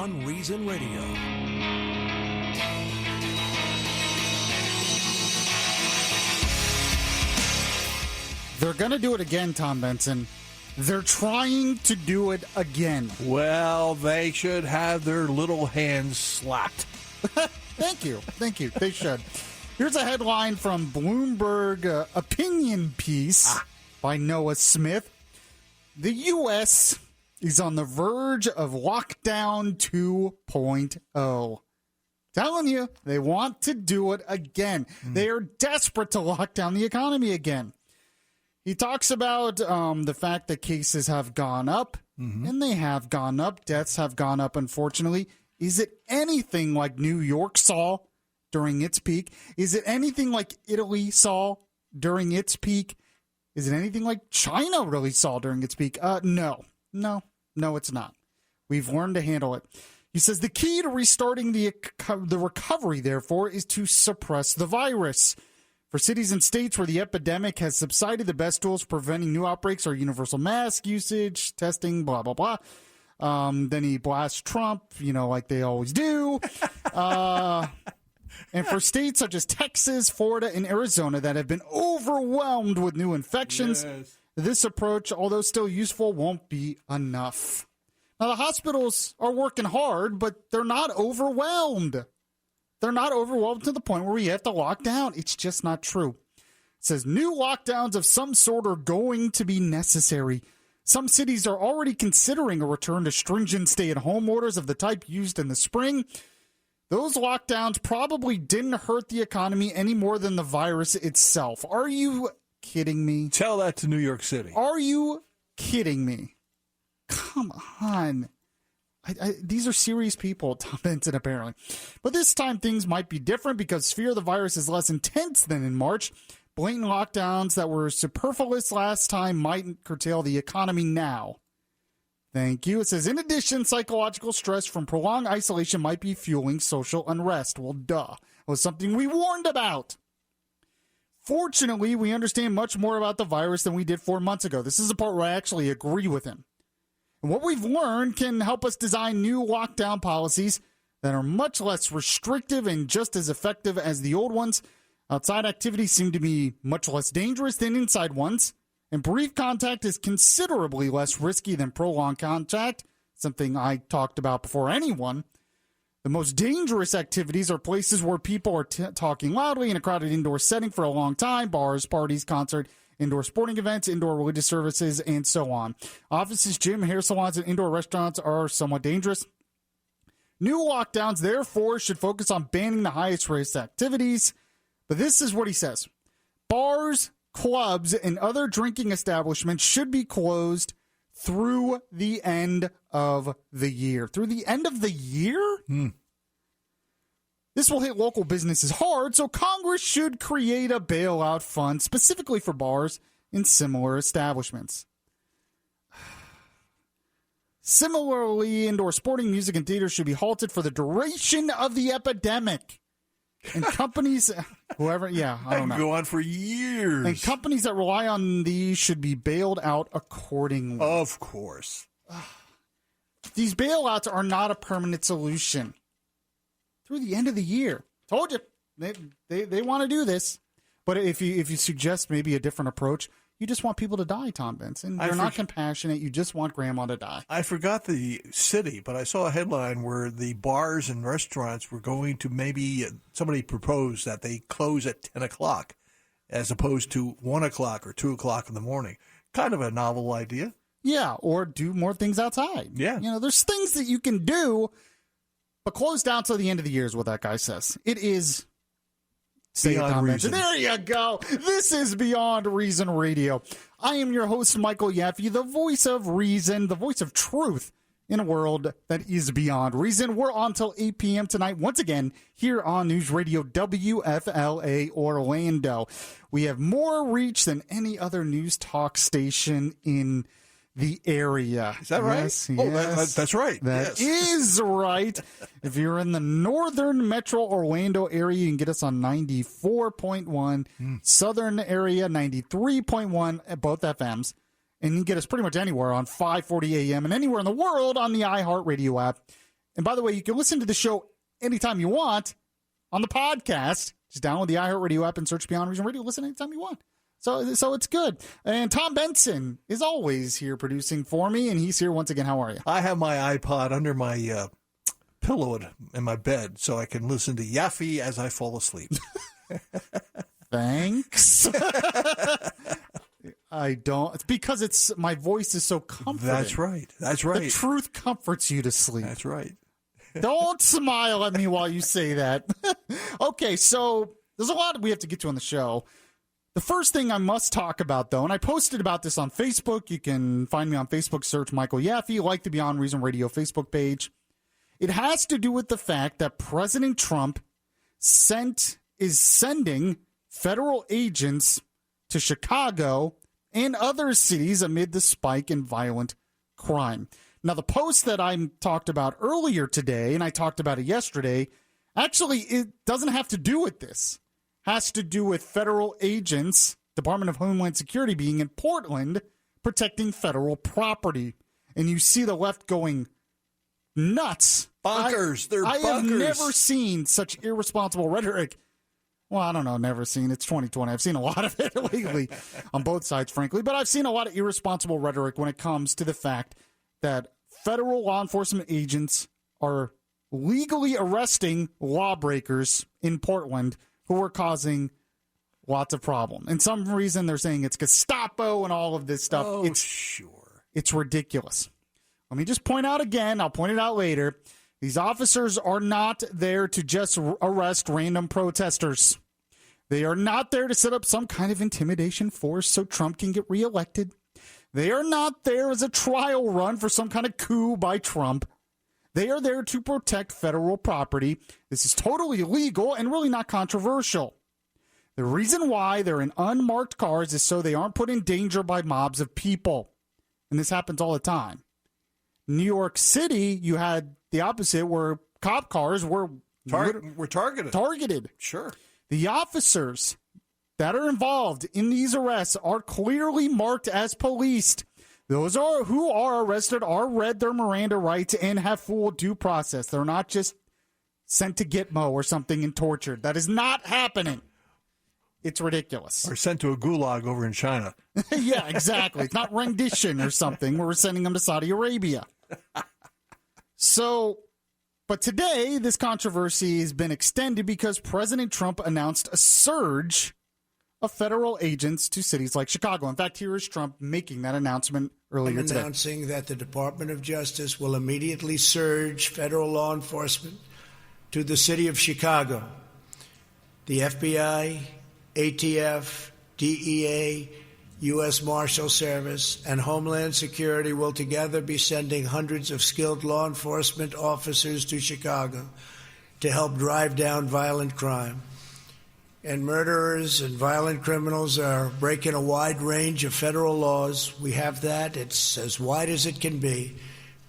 Beyond Reason Radio. They're going to do it again, Tom Benson. They're trying to do it again. Well, they should have their little hands slapped. Thank you. They should. Here's a headline from Bloomberg opinion piece by Noah Smith. The U.S. is on the verge of lockdown 2.0. Telling you, they want to do it again. They are desperate to lock down the economy again. He talks about the fact that cases have gone up, and they have gone up. Deaths have gone up, unfortunately. Is it anything like New York saw during its peak? Is it anything like Italy saw during its peak? Is it anything like China really saw during its peak? No, it's not. We've learned to handle it. He says the key to restarting the recovery, therefore, is to suppress the virus. For cities and states where the epidemic has subsided, the best tools for preventing new outbreaks are universal mask usage, testing, blah, blah, blah. Then he blasts Trump, like they always do. And for states such as Texas, Florida, and Arizona that have been overwhelmed with new infections, this approach, although still useful, won't be enough. Now, the hospitals are working hard, but they're not overwhelmed. They're not overwhelmed to the point where we have to lock down. It's just not true. It says new lockdowns of some sort are going to be necessary. Some cities are already considering a return to stringent stay-at-home orders of the type used in the spring. Those lockdowns probably didn't hurt the economy any more than the virus itself. Are you kidding me? Tell that to New York City. Are you kidding me? Come on. These are serious people, Tom Benson, apparently. But this time things might be different because fear of the virus is less intense than in March. Blatant lockdowns that were superfluous last time might curtail the economy now. Thank you. It says, in addition, psychological stress from prolonged isolation might be fueling social unrest. Well, duh. It was something we warned about. Fortunately, we understand much more about the virus than we did 4 months ago. This is the part where I actually agree with him. And what we've learned can help us design new lockdown policies that are much less restrictive and just as effective as the old ones. Outside activities seem to be much less dangerous than inside ones, and brief contact is considerably less risky than prolonged contact, something I talked about before anyone. The most dangerous activities are places where people are talking loudly in a crowded indoor setting for a long time, bars, parties, concert, indoor sporting events, indoor religious services, and so on. Offices, gym, hair salons, and indoor restaurants are somewhat dangerous. New lockdowns, therefore, should focus on banning the highest risk activities. But this is what he says. Bars, clubs, and other drinking establishments should be closed through the end of the year. Through the end of the year? This will hit local businesses hard, so Congress should create a bailout fund specifically for bars and similar establishments. Similarly, indoor sporting, music, and theater should be halted for the duration of the epidemic. And companies, I don't know. Go on for years. And companies that rely on these should be bailed out accordingly. Of course. These bailouts are not a permanent solution. Through the end of the year. Told you. They want to do this. But if you suggest maybe a different approach, you just want people to die, Tom Benson. You're not compassionate. You just want grandma to die. I forgot the city, but I saw a headline where the bars and restaurants were going to maybe somebody proposed that they close at 10 o'clock as opposed to 1 o'clock or 2 o'clock in the morning. Kind of a novel idea. Yeah, or do more things outside. Yeah. There's things that you can do, but close down till the end of the year is what that guy says. It is Beyond Reason. There you go. This is Beyond Reason Radio. I am your host, Michael Yaffee, the voice of reason, the voice of truth in a world that is beyond reason. We're on till 8 p.m. tonight, once again, here on News Radio WFLA Orlando. We have more reach than any other news talk station in the area. Is that right? Yes, oh, yes. That's right. That yes. is right. If you're in the northern metro Orlando area, you can get us on 94.1. Southern area, 93.1 at both FMs. And you can get us pretty much anywhere on 540 AM and anywhere in the world on the iHeartRadio app And by the way, you can listen to the show anytime you want on the podcast. Just download the iHeartRadio app and search Beyond Reason Radio. Listen anytime you want. So it's good. And Tom Benson is always here producing for me, and he's here once again. How are you? I have my iPod under my pillow in my bed so I can listen to Yaffee as I fall asleep. Thanks. I don't. It's because my voice is so comforting. That's right. The truth comforts you to sleep. That's right. Don't smile at me while you say that. Okay, so there's a lot we have to get to on the show. The first thing I must talk about, though, and I posted about this on Facebook. You can find me on Facebook, search Michael Yaffee, like the Beyond Reason Radio Facebook page. It has to do with the fact that President Trump is sending federal agents to Chicago and other cities amid the spike in violent crime. Now, the post that I talked about earlier today, and I talked about it yesterday, actually, it doesn't have to do with this. It has to do with federal agents, Department of Homeland Security, being in Portland, protecting federal property. And you see the left going nuts. Bonkers. They're bonkers. I have never seen such irresponsible rhetoric. Well, I don't know, never seen. It's 2020. I've seen a lot of it lately on both sides, frankly. But I've seen a lot of irresponsible rhetoric when it comes to the fact that federal law enforcement agents are legally arresting lawbreakers in Portland who are causing lots of problem. And some reason they're saying it's Gestapo and all of this stuff. Oh, sure. It's ridiculous. Let me just point out again, I'll point it out later, these officers are not there to just arrest random protesters. They are not there to set up some kind of intimidation force so Trump can get reelected. They are not there as a trial run for some kind of coup by Trump. They are there to protect federal property. This is totally legal and really not controversial. The reason why they're in unmarked cars is so they aren't put in danger by mobs of people. And this happens all the time. New York City, you had the opposite where cop cars were targeted. Sure. The officers that are involved in these arrests are clearly marked as policed. Those who are arrested are read their Miranda rights and have full due process. They're not just sent to Gitmo or something and tortured. That is not happening. It's ridiculous. Or sent to a gulag over in China. Yeah, exactly. It's not rendition or something where we're sending them to Saudi Arabia. But today, this controversy has been extended because President Trump announced a surge of federal agents to cities like Chicago. In fact, here is Trump making that announcement earlier today. Announcing that the Department of Justice will immediately surge federal law enforcement to the city of Chicago. The FBI, ATF, DEA, U.S. Marshal Service, and Homeland Security will together be sending hundreds of skilled law enforcement officers to Chicago to help drive down violent crime. And murderers and violent criminals are breaking a wide range of federal laws. We have that. It's as wide as it can be.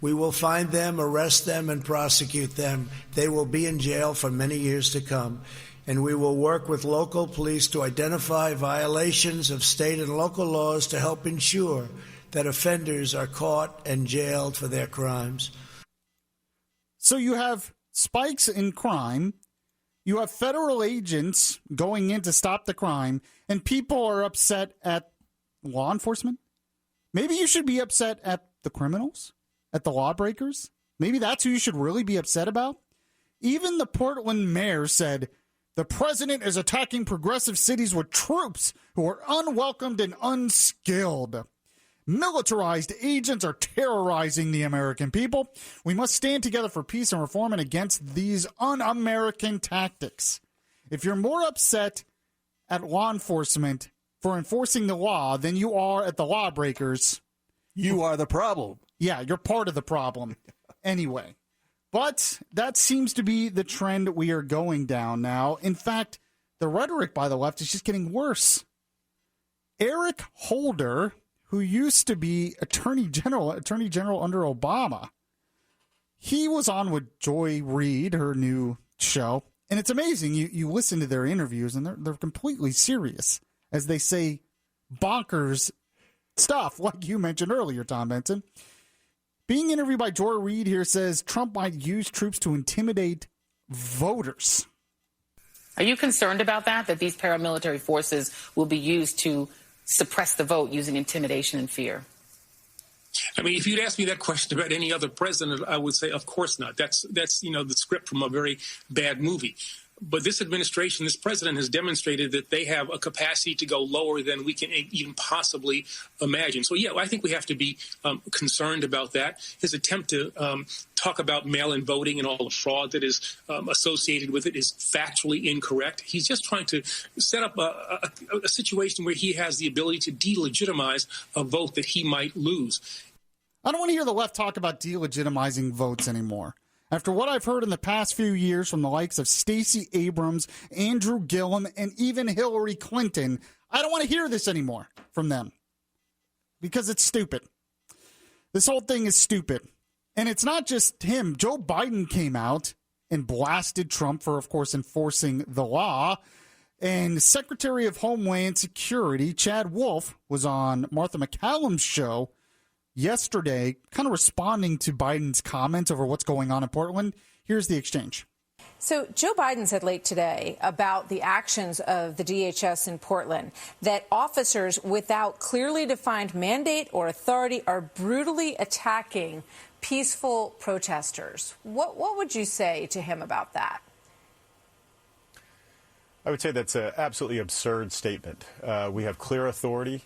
We will find them, arrest them, and prosecute them. They will be in jail for many years to come. And we will work with local police to identify violations of state and local laws to help ensure that offenders are caught and jailed for their crimes. So you have spikes in crime. You have federal agents going in to stop the crime, and people are upset at law enforcement. Maybe you should be upset at the criminals, at the lawbreakers. Maybe that's who you should really be upset about. Even the Portland mayor said, the president is attacking progressive cities with troops who are unwelcomed and unskilled. Militarized agents are terrorizing the American people. We must stand together for peace and reform and against these un-American tactics. If you're more upset at law enforcement for enforcing the law than you are at the lawbreakers, you are the problem. Yeah, you're part of the problem anyway. But that seems to be the trend we are going down now. In fact, the rhetoric by the left is just getting worse. Eric Holder, who used to be Attorney General under Obama, he was on with Joy Reid, her new show. And it's amazing. You listen to their interviews, and they're completely serious as they say bonkers stuff, like you mentioned earlier, Tom Benson. Being interviewed by Joy Reid here says Trump might use troops to intimidate voters. Are you concerned about that these paramilitary forces will be used to suppress the vote using intimidation and fear? I mean, if you'd asked me that question about any other president, I would say, of course not. That's the script from a very bad movie. But this administration, this president has demonstrated that they have a capacity to go lower than we can even possibly imagine. So, yeah, I think we have to be concerned about that. His attempt to talk about mail-in voting and all the fraud that is associated with it is factually incorrect. He's just trying to set up a situation where he has the ability to delegitimize a vote that he might lose. I don't want to hear the left talk about delegitimizing votes anymore. After what I've heard in the past few years from the likes of Stacey Abrams, Andrew Gillum, and even Hillary Clinton, I don't want to hear this anymore from them because it's stupid. This whole thing is stupid. And it's not just him. Joe Biden came out and blasted Trump for, of course, enforcing the law. And Secretary of Homeland Security, Chad Wolf, was on Martha McCallum's show yesterday, kind of responding to Biden's comments over what's going on in Portland. Here's the exchange. So Joe Biden said late today about the actions of the DHS in Portland that officers without clearly defined mandate or authority are brutally attacking peaceful protesters. What would you say to him about that? I would say that's an absolutely absurd statement. We have clear authority.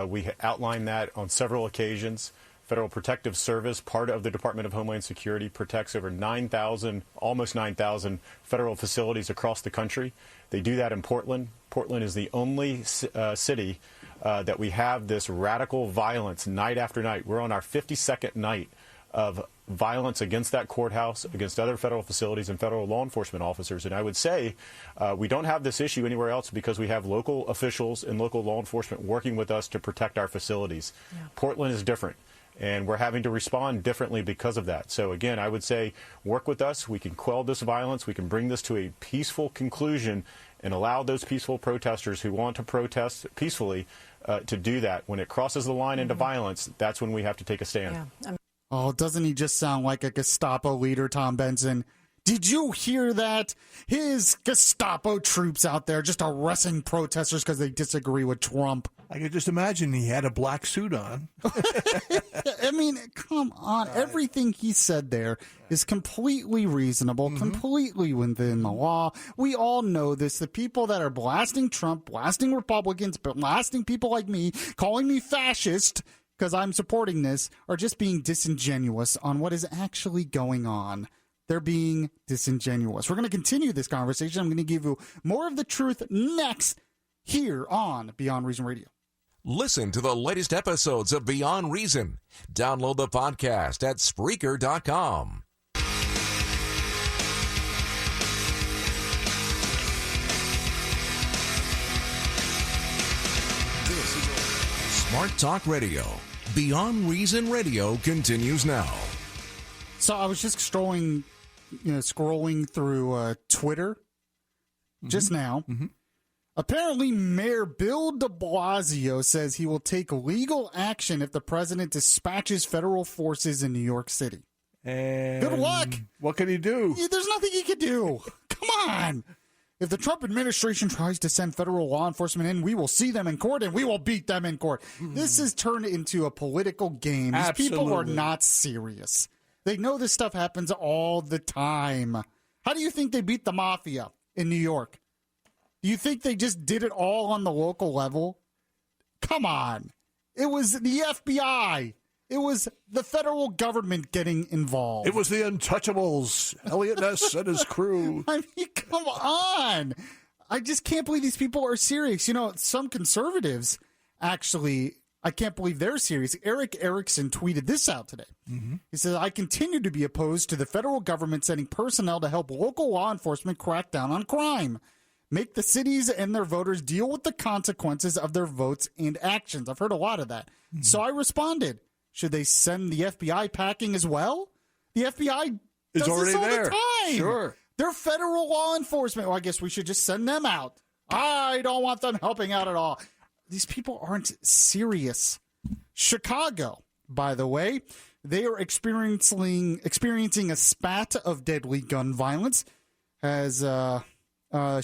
We outlined that on several occasions. Federal Protective Service, part of the Department of Homeland Security, protects over 9,000, almost 9,000 federal facilities across the country. They do that in Portland. Portland is the only city that we have this radical violence night after night. We're on our 52nd night of violence against that courthouse, against other federal facilities and federal law enforcement officers. And I would say we don't have this issue anywhere else because we have local officials and local law enforcement working with us to protect our facilities. Yeah. Portland is different, and we're having to respond differently because of that. So, again, I would say work with us. We can quell this violence. We can bring this to a peaceful conclusion and allow those peaceful protesters who want to protest peacefully to do that. When it crosses the line into violence, that's when we have to take a stand. Yeah. Oh, doesn't he just sound like a Gestapo leader, Tom Benson? Did you hear that? His Gestapo troops out there just arresting protesters because they disagree with Trump. I could just imagine he had a black suit on. I mean, come on. Everything he said there is completely reasonable, completely within the law. We all know this. The people that are blasting Trump, blasting Republicans, blasting people like me, calling me fascist because I'm supporting this, are just being disingenuous on what is actually going on. They're being disingenuous. We're going to continue this conversation. I'm going to give you more of the truth next here on Beyond Reason Radio. Listen to the latest episodes of Beyond Reason. Download the podcast at Spreaker.com. This is Smart Talk Radio. Beyond Reason Radio continues now. So I was just scrolling through Twitter just now. Apparently, Mayor Bill de Blasio says he will take legal action if the president dispatches federal forces in New York City. And good luck. What can he do? There's nothing he can do. Come on. If the Trump administration tries to send federal law enforcement in, we will see them in court and we will beat them in court. This has turned into a political game. These people are not serious. They know this stuff happens all the time. How do you think they beat the mafia in New York? Do you think they just did it all on the local level? Come on. It was the FBI. It was the federal government getting involved. It was the Untouchables, Elliot Ness and his crew. I mean, come on. I just can't believe these people are serious. You know, some conservatives, actually, I can't believe they're serious. Eric Erickson tweeted this out today. He says, I continue to be opposed to the federal government sending personnel to help local law enforcement crack down on crime. Make the cities and their voters deal with the consequences of their votes and actions. I've heard a lot of that. So I responded. Should they send the FBI packing as well? The FBI does already this all there. the time. Sure. They're federal law enforcement. Well, I guess we should just send them out. I don't want them helping out at all. These people aren't serious. Chicago, by the way, they are experiencing a spat of deadly gun violence. As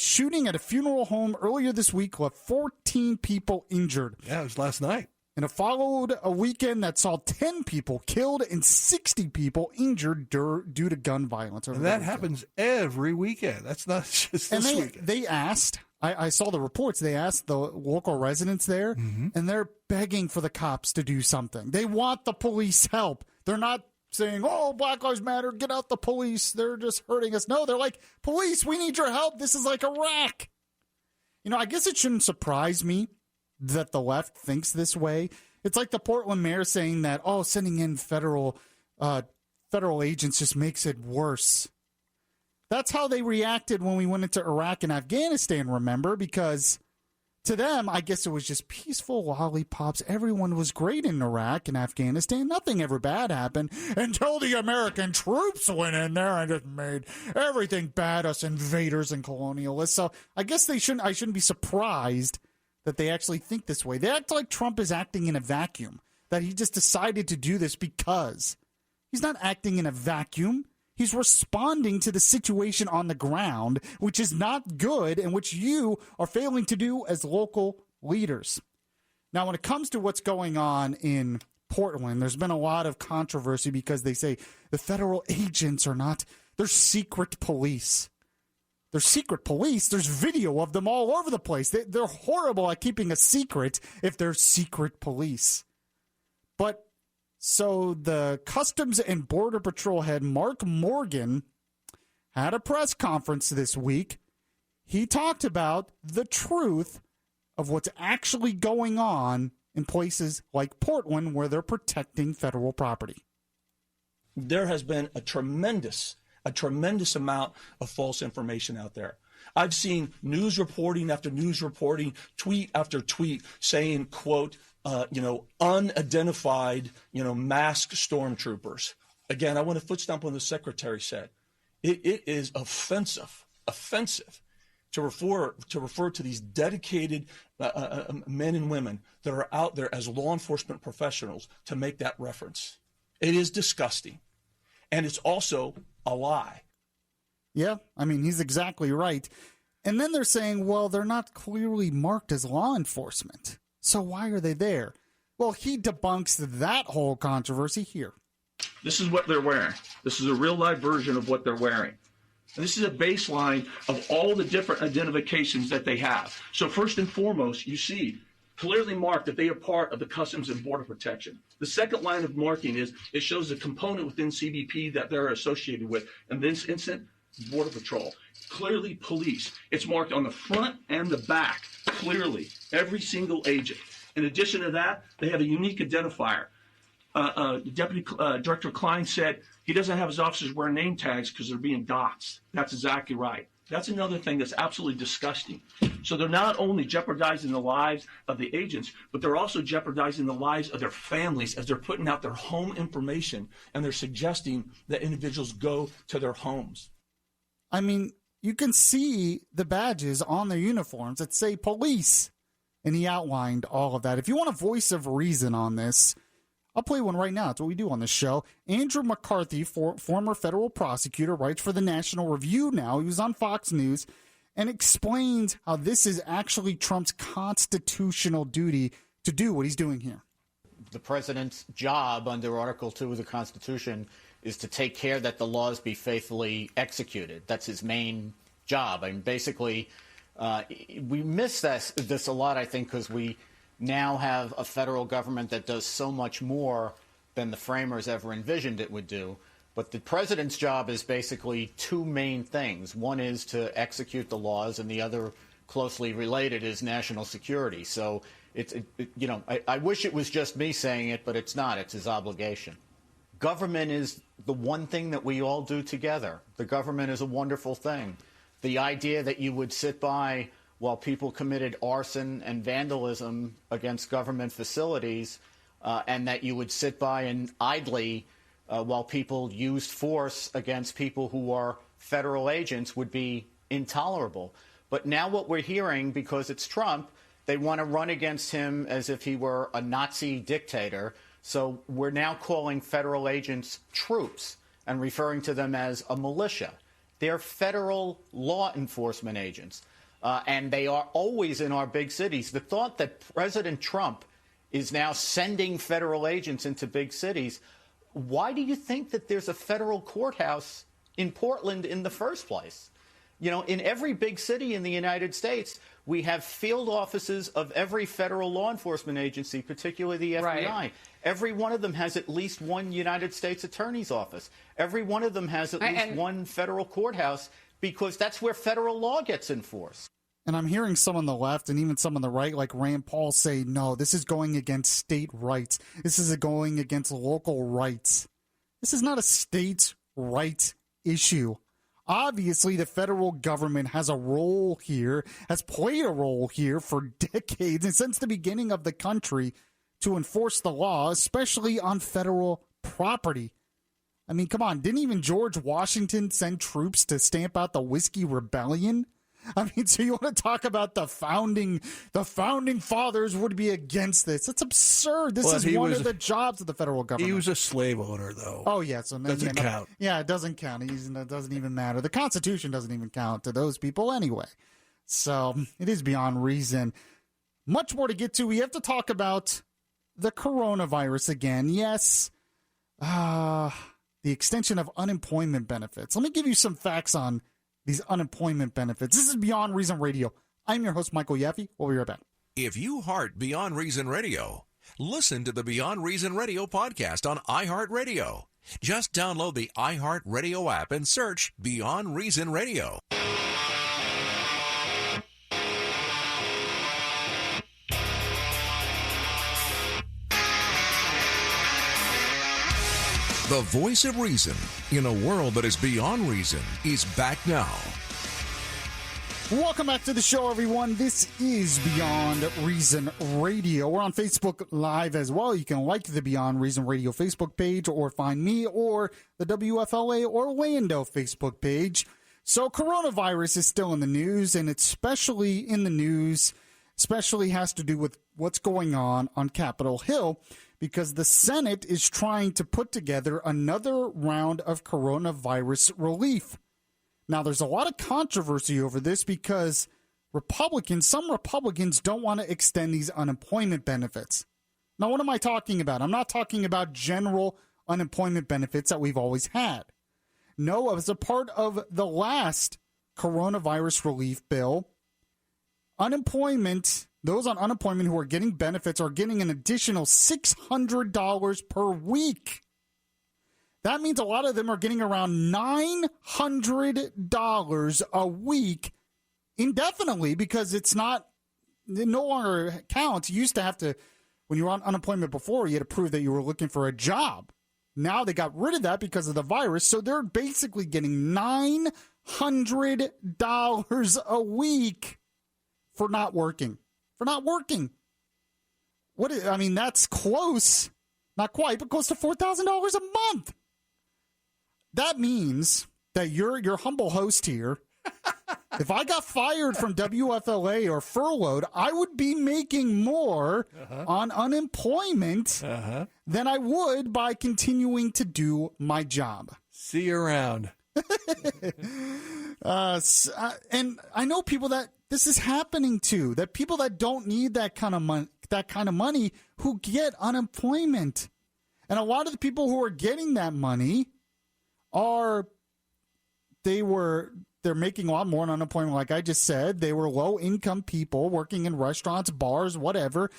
shooting at a funeral home earlier this week left 14 people injured. Yeah, it was last night. And it followed a weekend that saw 10 people killed and 60 people injured due to gun violence. And that happens every weekend. That's not just this weekend. They asked, I saw the reports, they asked the local residents there, and they're begging for the cops to do something. They want the police help. They're not saying, oh, Black Lives Matter, get out the police. They're just hurting us. No, they're like, police, we need your help. This is like Iraq. You know, I guess it shouldn't surprise me that the left thinks this way. It's like the Portland mayor saying that, oh, sending in federal agents just makes it worse. That's how they reacted when we went into Iraq and Afghanistan, remember? Because to them, I guess it was just peaceful lollipops. Everyone was great in Iraq and Afghanistan. Nothing ever bad happened until the American troops went in there and just made everything bad, us invaders and colonialists. So I guess I shouldn't be surprised that they actually think this way. They act like Trump is acting in a vacuum, that he just decided to do this because. He's not acting in a vacuum. He's responding to the situation on the ground, which is not good and which you are failing to do as local leaders. Now, when it comes to what's going on in Portland, there's been a lot of controversy because they say the federal agents they're secret police. They're secret police. There's video of them all over the place. They're horrible at keeping a secret if they're secret police. But so the Customs and Border Patrol head, Mark Morgan, had a press conference this week. He talked about the truth of what's actually going on in places like Portland where they're protecting federal property. There has been a tremendous amount of false information out there. I've seen news reporting after news reporting, tweet after tweet saying, quote, unidentified, masked stormtroopers. Again, I want to foot stomp what the secretary said. It is offensive to refer to these dedicated men and women that are out there as law enforcement professionals to make that reference. It is disgusting. And it's also a lie. Yeah, I mean, he's exactly right. And then they're saying, well, they're not clearly marked as law enforcement. So why are they there? Well, he debunks that whole controversy here. This is what they're wearing. This is a real live version of what they're wearing. And this is a baseline of all the different identifications that they have. So first and foremost, you see clearly marked that they are part of the Customs and Border Protection. The second line of marking is it shows a component within CBP that they're associated with. In this instance, Border Patrol. Clearly police. It's marked on the front and the back, clearly, every single agent. In addition to that, they have a unique identifier. Deputy Director Klein said he doesn't have his officers wear name tags because they're being doxxed. That's exactly right. That's another thing that's absolutely disgusting. So they're not only jeopardizing the lives of the agents, but they're also jeopardizing the lives of their families as they're putting out their home information and they're suggesting that individuals go to their homes. I mean, you can see the badges on their uniforms that say police. And he outlined all of that. If you want a voice of reason on this, I'll play one right now. It's what we do on this show. Andrew McCarthy, former federal prosecutor, writes for the National Review now. He was on Fox News and explains how this is actually Trump's constitutional duty to do what he's doing here. The president's job under Article 2 of the Constitution is to take care that the laws be faithfully executed. That's his main job. I mean, basically, we miss this a lot, I think, because we now have a federal government that does so much more than the framers ever envisioned it would do. But the president's job is basically two main things. One is to execute the laws, and the other, closely related, is national security. So I wish it was just me saying it, but it's not. It's his obligation. Government is the one thing that we all do together. The government is a wonderful thing. The idea that you would sit by while people committed arson and vandalism against government facilities, and that you would sit by and idly while people used force against people who are federal agents would be intolerable. But now what we're hearing, because it's Trump, they want to run against him as if he were a Nazi dictator. So we're now calling federal agents troops and referring to them as a militia. They're federal law enforcement agents, and they are always in our big cities. The thought that President Trump is now sending federal agents into big cities, why do you think that there's a federal courthouse in Portland in the first place? You know, in every big city in the United States, we have field offices of every federal law enforcement agency, particularly the FBI. Right. Every one of them has at least one United States Attorney's Office. Every one of them has at least one federal courthouse, because that's where federal law gets enforced. And I'm hearing some on the left and even some on the right, like Rand Paul, say, no, this is going against state rights. This is going against local rights. This is not a states' right issue. Obviously, the federal government has a role here, has played a role here for decades and since the beginning of the country to enforce the law, especially on federal property. I mean, come on, didn't even George Washington send troops to stamp out the Whiskey Rebellion? I mean, so you want to talk about the founding fathers would be against this. It's absurd. This is one of the jobs of the federal government. He was a slave owner, though. Oh, yeah. So doesn't count. Yeah, it doesn't count. It doesn't even matter. The Constitution doesn't even count to those people anyway. So it is beyond reason. Much more to get to. We have to talk about the coronavirus again. Yes. The extension of unemployment benefits. Let me give you some facts on these unemployment benefits. This is Beyond Reason Radio. I'm your host, Michael Yaffee. We'll be right back. If you heart Beyond Reason Radio, listen to the Beyond Reason Radio podcast on iHeartRadio. Just download the iHeartRadio app and search Beyond Reason Radio. The voice of reason in a world that is beyond reason is back now. Welcome back to the show, everyone. This is Beyond Reason Radio. We're on Facebook Live as well. You can like the Beyond Reason Radio Facebook page or find me or the WFLA Orlando Facebook page. So coronavirus is still in the news, and it's especially in the news, especially has to do with what's going on Capitol Hill, because the Senate is trying to put together another round of coronavirus relief. Now, there's a lot of controversy over this because some Republicans don't want to extend these unemployment benefits. Now, what am I talking about? I'm not talking about general unemployment benefits that we've always had. No, as a part of the last coronavirus relief bill, those on unemployment who are getting benefits are getting an additional $600 per week. That means a lot of them are getting around $900 a week indefinitely, because it no longer counts. You used to have to, when you were on unemployment before, you had to prove that you were looking for a job. Now they got rid of that because of the virus, so they're basically getting $900 a week for not working. That's close. Not quite, but close to $4,000 a month. That means that your humble host here, if I got fired from WFLA or furloughed, I would be making more on unemployment than I would by continuing to do my job. See you around. And I know people that this is happening to, that people that don't need that kind of money who get unemployment. And a lot of the people who are getting that money they're making a lot more on unemployment, like I just said. They were low-income people working in restaurants, bars, whatever.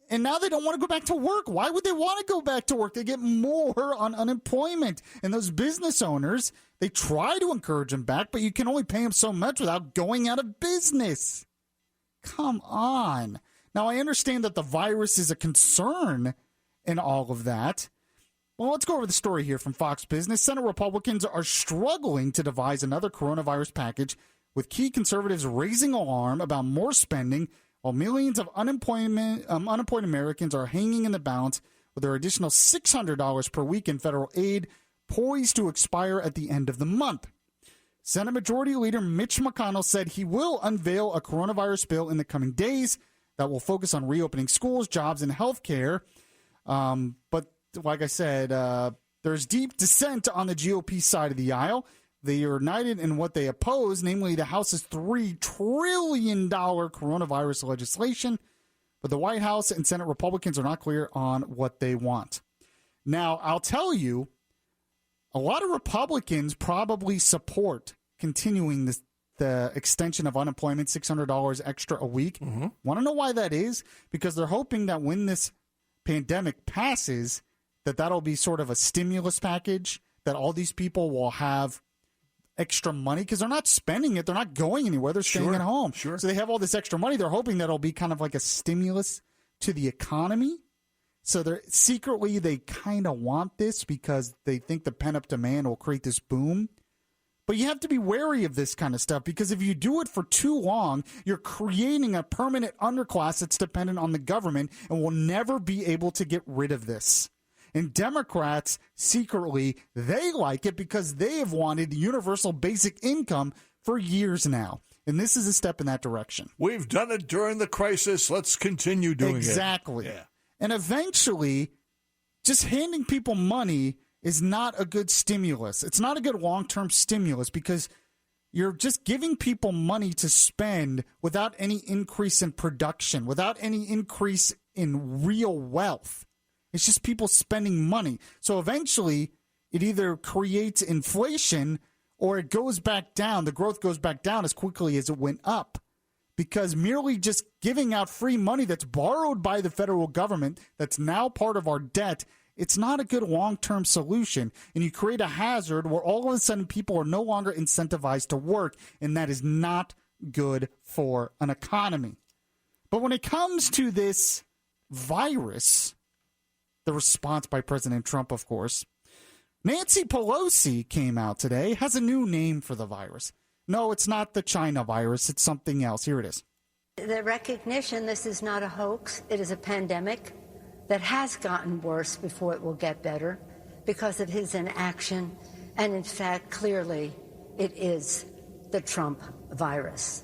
And now they don't want to go back to work. Why would they want to go back to work? They get more on unemployment. And those business owners, they try to encourage them back, but you can only pay them so much without going out of business. Come on. Now, I understand that the virus is a concern in all of that. Well, let's go over the story here from Fox Business. Senate Republicans are struggling to devise another coronavirus package, with key conservatives raising alarm about more spending, while millions of unemployed Americans are hanging in the balance with their additional $600 per week in federal aid poised to expire at the end of the month. Senate Majority Leader Mitch McConnell said he will unveil a coronavirus bill in the coming days that will focus on reopening schools, jobs, and health care. But like I said, there's deep dissent on the GOP side of the aisle. They are united in what they oppose, namely the House's $3 trillion coronavirus legislation. But the White House and Senate Republicans are not clear on what they want. Now, I'll tell you, a lot of Republicans probably support continuing the extension of unemployment, $600 extra a week. Mm-hmm. Want to know why that is? Because they're hoping that when this pandemic passes, that'll be sort of a stimulus package, that all these people will have extra money because they're not spending it. They're not going anywhere. They're staying at home. Sure. So they have all this extra money. They're hoping that it'll be kind of like a stimulus to the economy. So they're secretly, they kind of want this because they think the pent-up demand will create this boom. But you have to be wary of this kind of stuff because if you do it for too long, you're creating a permanent underclass that's dependent on the government and will never be able to get rid of this. And Democrats, secretly, they like it because they have wanted universal basic income for years now. And this is a step in that direction. We've done it during the crisis. Let's continue doing Exactly. it. Yeah. And eventually, just handing people money is not a good stimulus. It's not a good long-term stimulus because you're just giving people money to spend without any increase in production, without any increase in real wealth. It's just people spending money. So eventually, it either creates inflation or it goes back down. The growth goes back down as quickly as it went up. Because merely just giving out free money that's borrowed by the federal government, that's now part of our debt, it's not a good long-term solution. And you create a hazard where all of a sudden people are no longer incentivized to work, and that is not good for an economy. But when it comes to this virus, the response by President Trump, of course, Nancy Pelosi came out today, has a new name for the virus. No, it's not the China virus. It's something else. Here it is. The recognition this is not a hoax. It is a pandemic that has gotten worse before it will get better because of his inaction. And in fact, clearly, it is the Trump virus.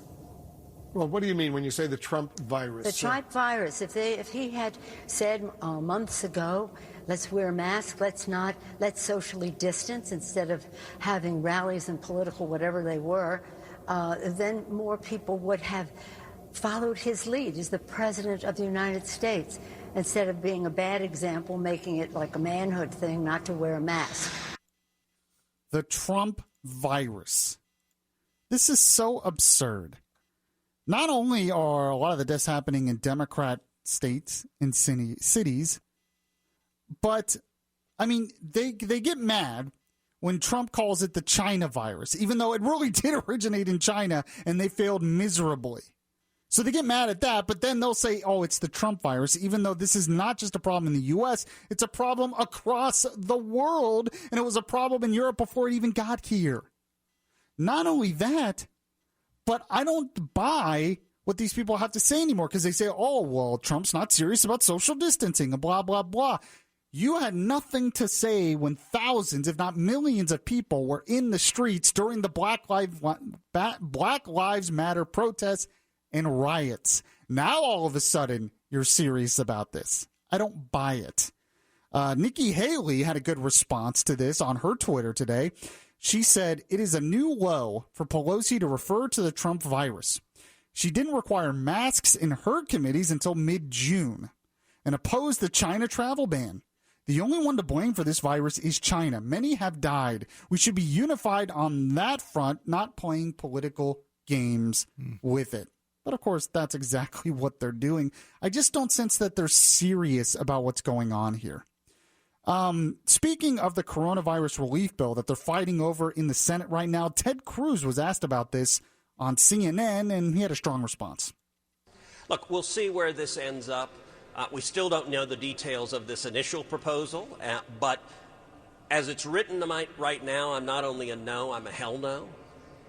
Well, what do you mean when you say the Trump virus? The Trump virus. If he had said months ago, let's wear masks, let's socially distance instead of having rallies and political whatever they were, then more people would have followed his lead as the President of the United States instead of being a bad example, making it like a manhood thing not to wear a mask. The Trump virus. This is so absurd. Not only are a lot of the deaths happening in Democrat states and cities, but, I mean, they get mad when Trump calls it the China virus, even though it really did originate in China and they failed miserably. So they get mad at that, but then they'll say, oh, it's the Trump virus, even though this is not just a problem in the U.S., it's a problem across the world, and it was a problem in Europe before it even got here. Not only that, but I don't buy what these people have to say anymore because they say, oh, well, Trump's not serious about social distancing and blah, blah, blah. You had nothing to say when thousands, if not millions of people were in the streets during the Black Lives Matter protests and riots. Now, all of a sudden, you're serious about this. I don't buy it. Nikki Haley had a good response to this on her Twitter today. She said, it is a new low for Pelosi to refer to the Trump virus. She didn't require masks in her committees until mid-June and opposed the China travel ban. The only one to blame for this virus is China. Many have died. We should be unified on that front, not playing political games with it. But, of course, that's exactly what they're doing. I just don't sense that they're serious about what's going on here. Speaking of the coronavirus relief bill that they're fighting over in the Senate right now, Ted Cruz was asked about this on CNN, and he had a strong response. Look, we'll see where this ends up. We still don't know the details of this initial proposal, but as it's written right now, I'm not only a no, I'm a hell no.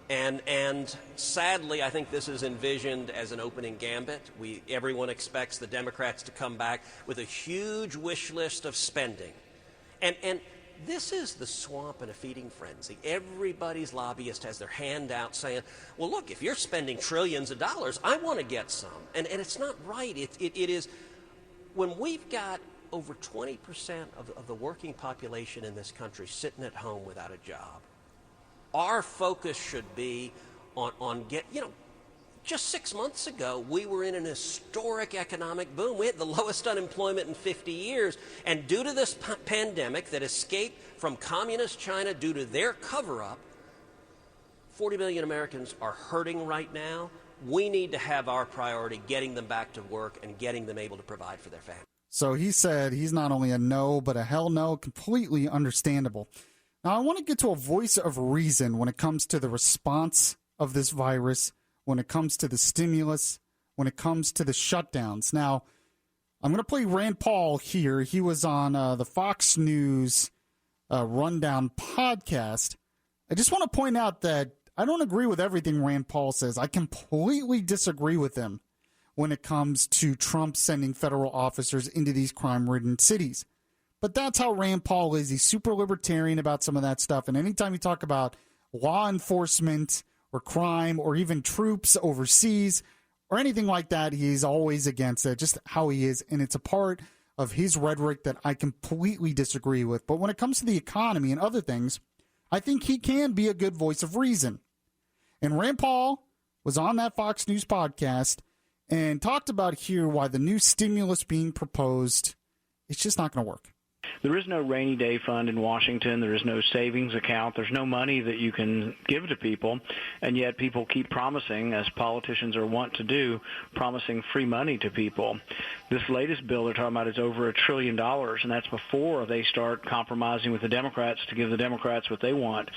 And sadly, I think this is envisioned as an opening gambit. Everyone expects the Democrats to come back with a huge wish list of spending. And this is the swamp in a feeding frenzy. Everybody's lobbyist has their hand out saying, well, look, if you're spending trillions of dollars, I want to get some. And it's not right. It is when we've got over 20% of the working population in this country sitting at home without a job. Our focus should be on just 6 months ago, we were in an historic economic boom. We had the lowest unemployment in 50 years. And due to this pandemic that escaped from communist China due to their cover-up, 40 million Americans are hurting right now. We need to have our priority getting them back to work and getting them able to provide for their family. So he said he's not only a no, but a hell no. Completely understandable. Now, I want to get to a voice of reason when it comes to the response of this virus, when it comes to the stimulus, when it comes to the shutdowns. Now, I'm going to play Rand Paul here. He was on the Fox News Rundown podcast. I just want to point out that I don't agree with everything Rand Paul says. I completely disagree with him when it comes to Trump sending federal officers into these crime-ridden cities. But that's how Rand Paul is. He's super libertarian about some of that stuff. And anytime you talk about law enforcement or crime or even troops overseas or anything like that, he's always against it, just how he is. And it's a part of his rhetoric that I completely disagree with. But when it comes to the economy and other things, I think he can be a good voice of reason. And Rand Paul was on that Fox News podcast and talked about here why the new stimulus being proposed, it's just not going to work. There is no rainy day fund in Washington. There is no savings account. There's no money that you can give to people, and yet people keep promising, as politicians are wont to do, promising free money to people. This latest bill they're talking about is over $1 trillion, and that's before they start compromising with the Democrats to give the Democrats what they want.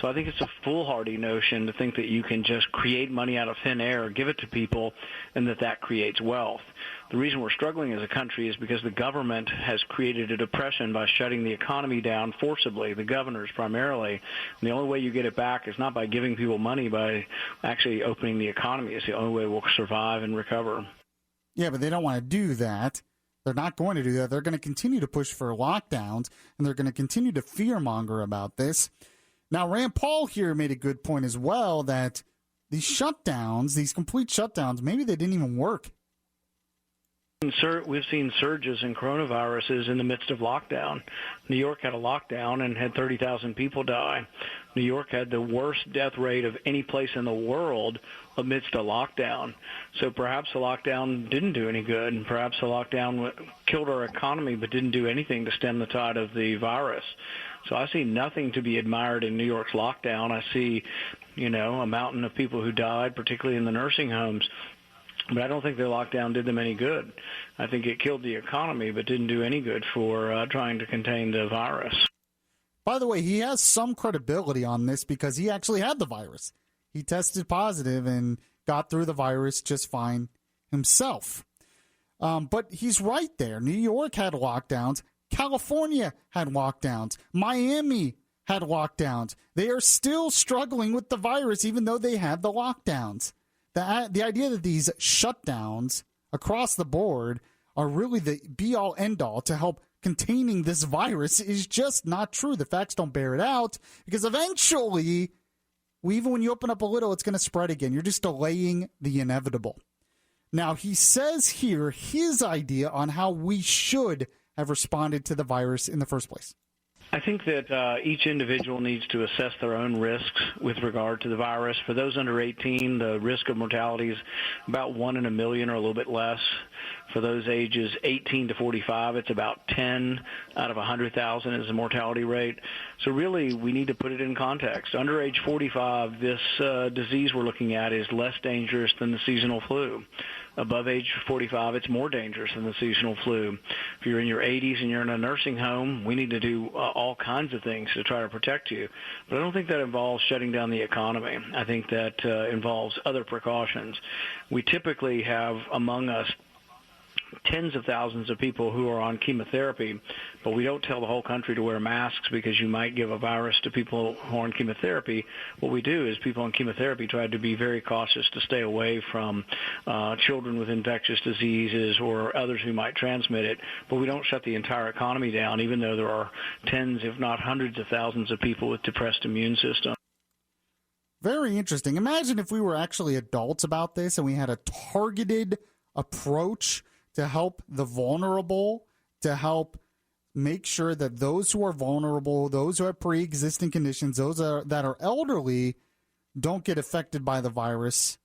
So I think it's a foolhardy notion to think that you can just create money out of thin air, give it to people, and that creates wealth. The reason we're struggling as a country is because the government has created a depression by shutting the economy down forcibly, the governors primarily. And the only way you get it back is not by giving people money, by actually opening the economy. It's the only way we'll survive and recover. Yeah, but they don't want to do that. They're not going to do that. They're going to continue to push for lockdowns, and they're going to continue to fearmonger about this. Now, Rand Paul here made a good point as well that these shutdowns, these complete shutdowns, maybe they didn't even work. We've seen surges in coronaviruses in the midst of lockdown. New York had a lockdown and had 30,000 people die. New York had the worst death rate of any place in the world amidst a lockdown. So perhaps the lockdown didn't do any good, and perhaps the lockdown killed our economy but didn't do anything to stem the tide of the virus. So I see nothing to be admired in New York's lockdown. I see, a mountain of people who died, particularly in the nursing homes. But I don't think the lockdown did them any good. I think it killed the economy, but didn't do any good for trying to contain the virus. By the way, he has some credibility on this because he actually had the virus. He tested positive and got through the virus just fine himself. But he's right there. New York had lockdowns. California had lockdowns. Miami had lockdowns. They are still struggling with the virus even though they had the lockdowns. The idea that these shutdowns across the board are really the be-all, end-all to help containing this virus is just not true. The facts don't bear it out because eventually, even when you open up a little, it's going to spread again. You're just delaying the inevitable. Now, he says here his idea on how we should have responded to the virus in the first place. I think that each individual needs to assess their own risks with regard to the virus. For those under 18, the risk of mortality is about 1 in a million or a little bit less. For those ages 18 to 45, it's about 10 out of 100,000 is the mortality rate. So really, we need to put it in context. Under age 45, this disease we're looking at is less dangerous than the seasonal flu. Above age 45, it's more dangerous than the seasonal flu. If you're in your 80s and you're in a nursing home, we need to do all kinds of things to try to protect you. But I don't think that involves shutting down the economy. I think that involves other precautions. We typically have among us tens of thousands of people who are on chemotherapy, but we don't tell the whole country to wear masks because you might give a virus to people who are on chemotherapy. What we do is people on chemotherapy try to be very cautious to stay away from children with infectious diseases or others who might transmit it, but we don't shut the entire economy down, even though there are tens, if not hundreds of thousands of people with depressed immune systems. Very interesting. Imagine if we were actually adults about this and we had a targeted approach to help the vulnerable, to help make sure that those who are vulnerable, those who have pre-existing conditions, those that are elderly, don't get affected by the virus,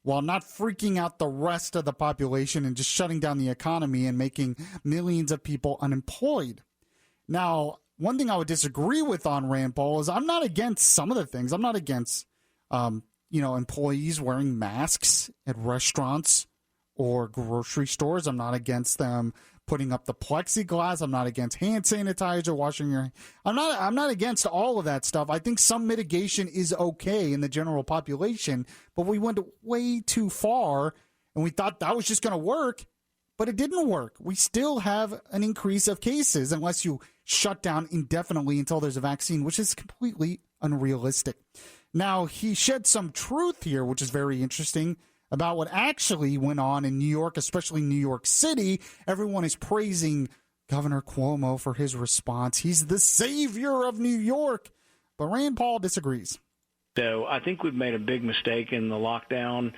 while not freaking out the rest of the population and just shutting down the economy and making millions of people unemployed. Now, one thing I would disagree with on Rand Paul is I'm not against some of the things. I'm not against, employees wearing masks at restaurants or grocery stores. I'm not against them putting up the plexiglass. I'm not against hand sanitizer, washing your. I'm not against all of that stuff. I think some mitigation is okay in the general population, but we went way too far, and we thought that was just going to work, but it didn't work. We still have an increase of cases unless you shut down indefinitely until there's a vaccine, which is completely unrealistic. Now, he shed some truth here, which is very interesting, about what actually went on in New York, especially New York City. Everyone is praising Governor Cuomo for his response. He's the savior of New York. But Rand Paul disagrees. So I think we've made a big mistake in the lockdown.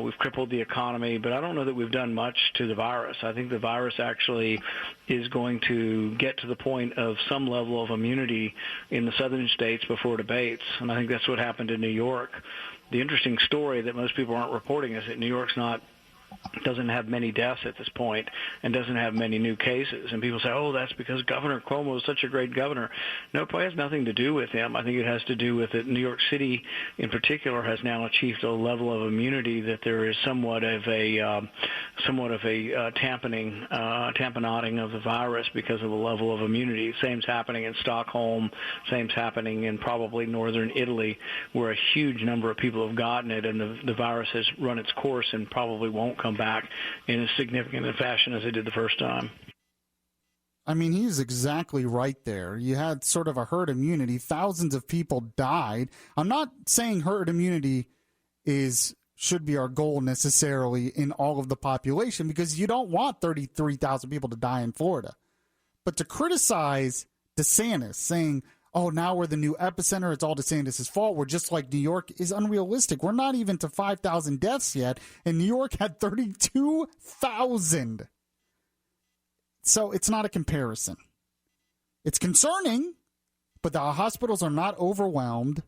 We've crippled the economy, but I don't know that we've done much to the virus. I think the virus actually is going to get to the point of some level of immunity in the southern states before it abates, and I think that's what happened in New York. The interesting story that most people aren't reporting is that New York's doesn't have many deaths at this point and doesn't have many new cases. And people say, oh, that's because Governor Cuomo is such a great governor. No, it probably has nothing to do with him. I think it has to do with it. New York City in particular has now achieved a level of immunity that there is somewhat of a tamponading of the virus because of the level of immunity. Same's happening in Stockholm. Same's happening in probably northern Italy, where a huge number of people have gotten it, and the virus has run its course and probably won't come back in as significant a fashion as it did the first time. I mean, he's exactly right there. You had sort of a herd immunity. Thousands of people died. I'm not saying herd immunity should be our goal necessarily in all of the population, because you don't want 33,000 people to die in Florida. But to criticize DeSantis, saying, oh, now we're the new epicenter, it's all DeSantis' fault, we're just like New York, is unrealistic. We're not even to 5,000 deaths yet, and New York had 32,000. So it's not a comparison. It's concerning, but the hospitals are not overwhelmed.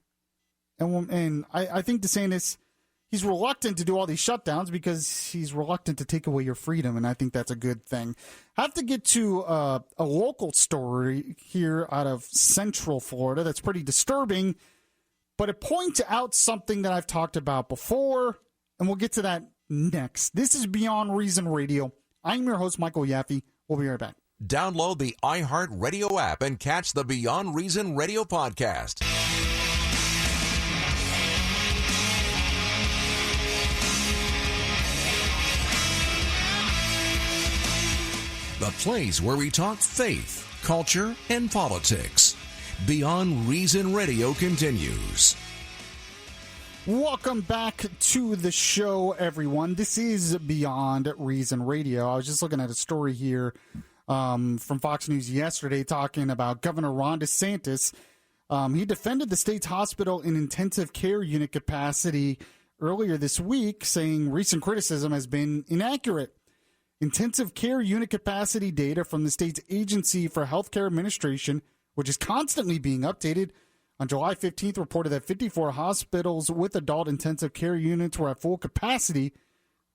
And I think DeSantis, he's reluctant to do all these shutdowns because he's reluctant to take away your freedom, and I think that's a good thing. I have to get to a local story here out of Central Florida that's pretty disturbing, but it points out something that I've talked about before, and we'll get to that next. This is Beyond Reason Radio. I'm your host, Michael Yaffee. We'll be right back. Download the iHeart Radio app and catch the Beyond Reason Radio podcast. The place where we talk faith, culture, and politics. Beyond Reason Radio continues. Welcome back to the show, everyone. This is Beyond Reason Radio. I was just looking at a story here from Fox News yesterday talking about Governor Ron DeSantis. He defended the state's hospital and intensive care unit capacity earlier this week, saying recent criticism has been inaccurate. Intensive care unit capacity data from the state's Agency for Healthcare Administration, which is constantly being updated, on July 15th reported that 54 hospitals with adult intensive care units were at full capacity.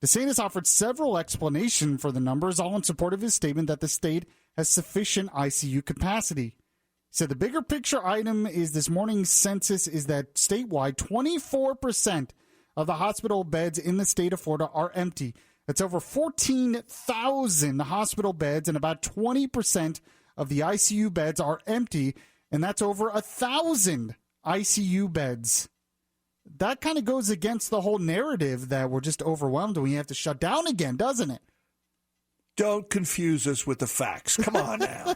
DeSantis offered several explanations for the numbers, all in support of his statement that the state has sufficient ICU capacity. He said the bigger picture item is this morning's census is that statewide 24% of the hospital beds in the state of Florida are empty. That's over 14,000 hospital beds, and about 20% of the ICU beds are empty, and that's over 1,000 ICU beds. That kind of goes against the whole narrative that we're just overwhelmed and we have to shut down again, doesn't it? Don't confuse us with the facts. Come on now.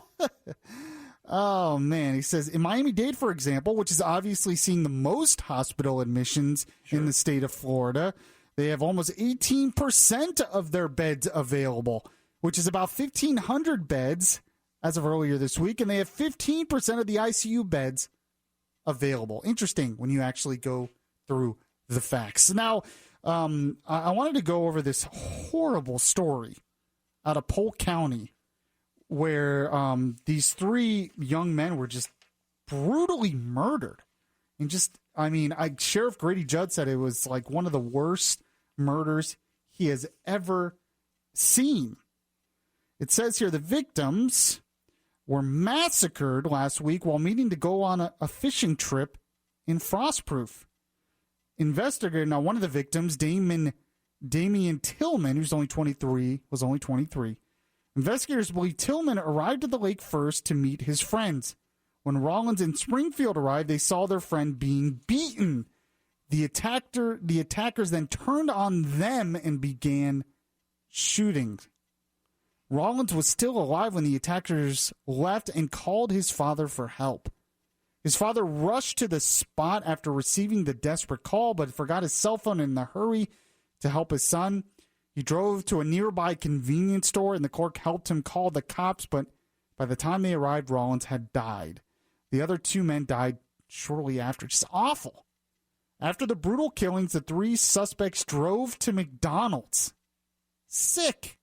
Oh, man. He says, in Miami-Dade, for example, which is obviously seeing the most hospital admissions in the state of Florida, they have almost 18% of their beds available, which is about 1,500 beds as of earlier this week, and they have 15% of the ICU beds available. Interesting when you actually go through the facts. Now, I wanted to go over this horrible story out of Polk County where these three young men were just brutally murdered. And Sheriff Grady Judd said it was like one of the worst murders he has ever seen. It says here the victims were massacred last week while meeting to go on a fishing trip in Frostproof. Now one of the victims, Damian Tillman, who's only 23, investigators believe Tillman arrived at the lake first to meet his friends. When Rollins and Springfield arrived, they saw their friend being beaten. The attackers then turned on them and began shooting. Rollins was still alive when the attackers left and called his father for help. His father rushed to the spot after receiving the desperate call, but forgot his cell phone in the hurry to help his son. He drove to a nearby convenience store, and the clerk helped him call the cops, but by the time they arrived, Rollins had died. The other two men died shortly after. Just awful. After the brutal killings, the three suspects drove to McDonald's. Sick.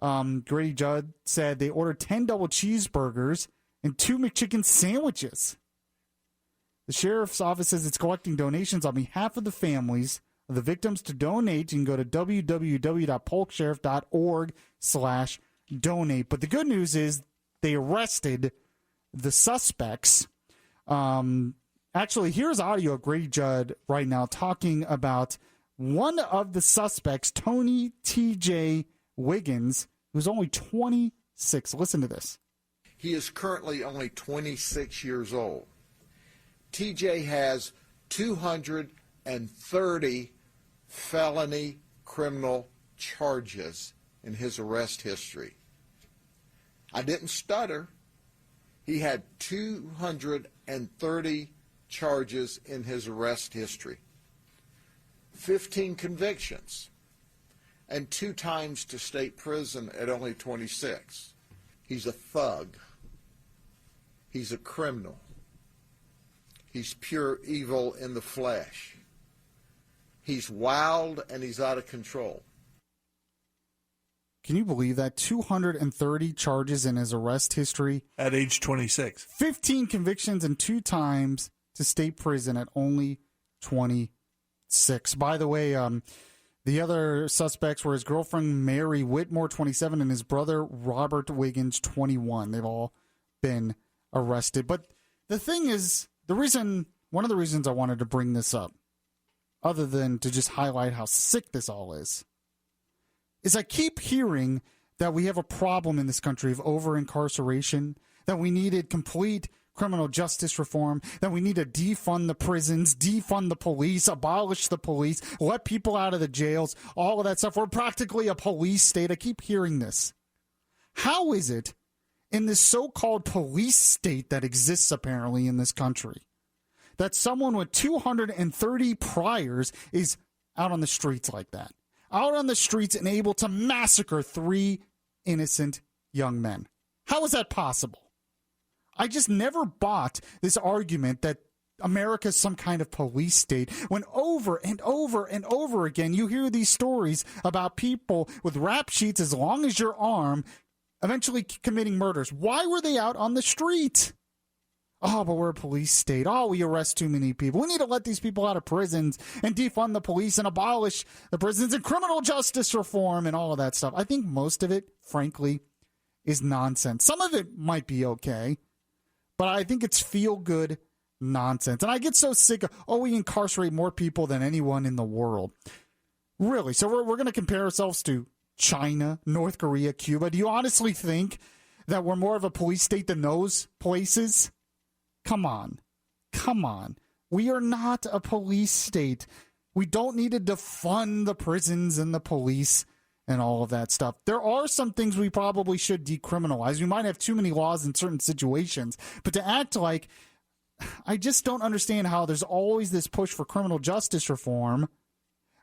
Grady Judd said they ordered 10 double cheeseburgers and 2 McChicken sandwiches. The sheriff's office says it's collecting donations on behalf of the families of the victims. To donate, you can go to www.polksheriff.org/donate. But the good news is they arrested the suspects. Actually, here's audio of Grady Judd right now talking about one of the suspects, Tony T.J. Wiggins, who's only 26. Listen to this. He is currently only 26 years old. TJ has 230 felony criminal charges in his arrest history. I didn't stutter. He had 230 charges in his arrest history, 15 convictions, and 2 times to state prison at only 26. He's a thug. He's a criminal. He's pure evil in the flesh. He's wild and he's out of control. Can you believe that? 230 charges in his arrest history. At age 26. 15 convictions and 2 times to state prison at only 26. By the way, the other suspects were his girlfriend, Mary Whitmore, 27, and his brother, Robert Wiggins, 21. They've all been arrested. But the thing is, one of the reasons I wanted to bring this up, other than to just highlight how sick this all is I keep hearing that we have a problem in this country of over-incarceration, that we needed complete criminal justice reform, that we need to defund the prisons, defund the police, abolish the police, let people out of the jails, all of that stuff. We're practically a police state. I keep hearing this. How is it in this so-called police state that exists apparently in this country that someone with 230 priors is out on the streets like that? Out on the streets and able to massacre 3 innocent young men. How is that possible? I just never bought this argument that America is some kind of police state when over and over and over again you hear these stories about people with rap sheets as long as your arm eventually committing murders. Why were they out on the street? Oh, but we're a police state. Oh, we arrest too many people. We need to let these people out of prisons and defund the police and abolish the prisons and criminal justice reform and all of that stuff. I think most of it, frankly, is nonsense. Some of it might be okay, but I think it's feel-good nonsense. And I get so sick of, we incarcerate more people than anyone in the world. Really? So we're going to compare ourselves to China, North Korea, Cuba. Do you honestly think that we're more of a police state than those places? Come on. We are not a police state. We don't need to defund the prisons and the police and all of that stuff. There are some things we probably should decriminalize. We might have too many laws in certain situations, but to act like, I just don't understand how there's always this push for criminal justice reform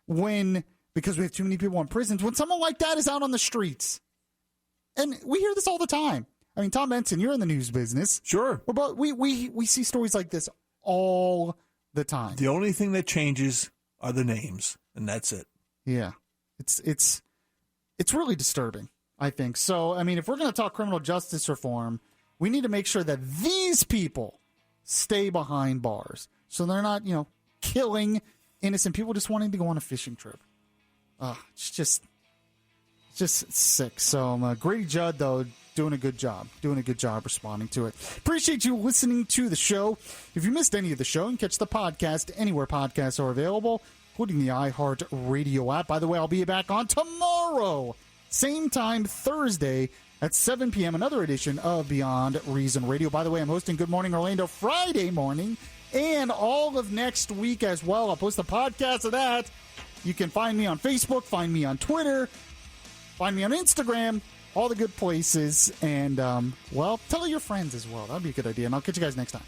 because we have too many people in prisons, when someone like that is out on the streets. And we hear this all the time. I mean, Tom Benson, you're in the news business. Sure. But we see stories like this all the time. The only thing that changes are the names, and that's it. Yeah. It's really disturbing. I think. So, I mean, if we're going to talk criminal justice reform, we need to make sure that these people stay behind bars. So they're not, killing innocent people just wanting to go on a fishing trip. It's just sick. So Grady Judd, though, doing a good job responding to it. Appreciate you listening to the show. If you missed any of the show, you can catch the podcast anywhere podcasts are available, including the iHeart Radio app. By the way, I'll be back on tomorrow, same time, Thursday at 7 p.m., another edition of Beyond Reason Radio. By the way, I'm hosting Good Morning Orlando Friday morning and all of next week as well. I'll post a podcast of that. You can find me on Facebook, find me on Twitter, find me on Instagram, all the good places. And, tell your friends as well. That'd be a good idea. And I'll catch you guys next time.